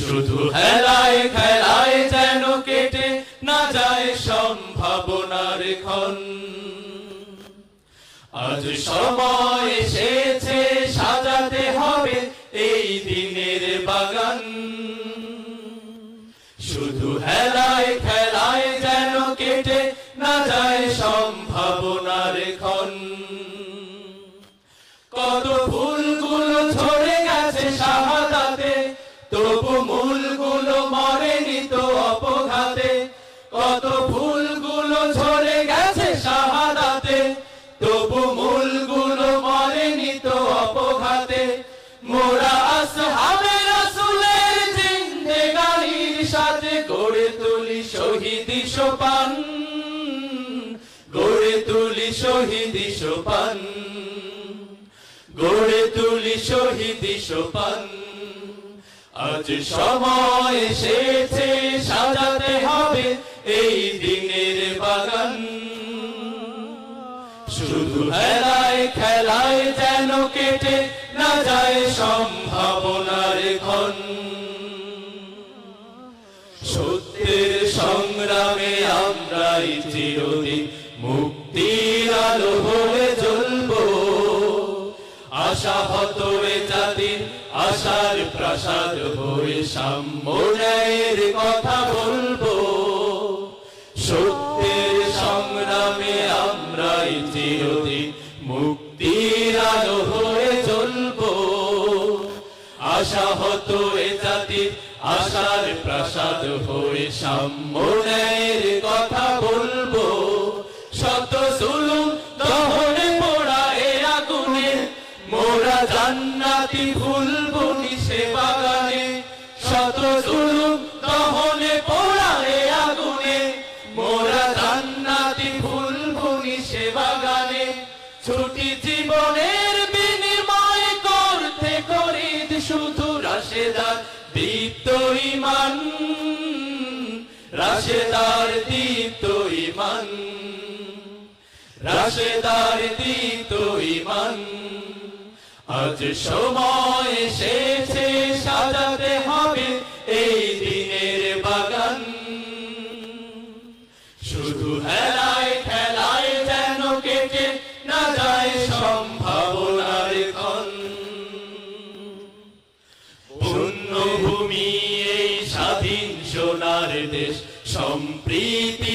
শুধু হেলায় খেলায় যেন কেটে না যায় সম্ভাবনার ক্ষণ। আজ সময় এসেছে সাজাতে হবে এই দিনের বাগান। শুধু হেলায় খেলায় যেন কেটে না যায় সম্ভাবনার ক্ষণ। কত ফুলগুলো ঝরে গেছে শাহাদাতে, তবু মূলগুলো মরেনি তো অপঘাতে। কত ফুলগুলো ঝরে গেছে শাহাদাতে, তবু মূলগুলো মরেনি তো অপঘাতে। মোরা আসহাবে রাসূলের জিন্দেগানির সাথে গড়ে তুলি শহীদি সোপান, গড়ে তুলি শহীদি সোপান, গড়ে তুলি শহীদি সোপান। আজ সময় এসেছে সাজাতে হবে এই দিনের বাগান। শুধু হেলায় খেলায় যেন কেটে না যায় সম্ভাবনার ক্ষণ। সত্যের সংগ্রামে আমরাই চিরদিন মুক্তির আলো হয়ে জ্বলবো। আশাহত এ জাতির আশার প্রাসাদ হয়ে সাম্য ন্যায়ের কথা বলবো। সত্যের সংগ্রামে আমরাই চিরদিন মুক্তির আলো হয়ে জ্বলবো। আশাহত এ জাতির আশার প্রাসাদ হয়ে সাম্য ন্যায়ের কথা বলবো। শত জুলুম দহনে পোড়া এ আগুনে মোরা জান্নাতি ফুল বুনি সে বাগানে। শত জুলুম দহনে পোড়া এ আগুনে মোরা জান্নাতি ফুল বুনি সে বাগানে। ছুটি জীবনের বিনিময় করতে খরিদ শুধু রাশেদার দীপ্ত ঈমান, রাশেদার দীপ্ত ঈমান, রাশেদার দীপ্ত ঈমান। আজ সময় এসেছে সাজাতে হবে এই দিনের বাগান। শুধু হেলায় খেলায় যেন কেটে না যায় সম্ভাবনার ক্ষণ। পুণ্যভূমি এই স্বাধীন সোনার দেশ, সম্প্রীতি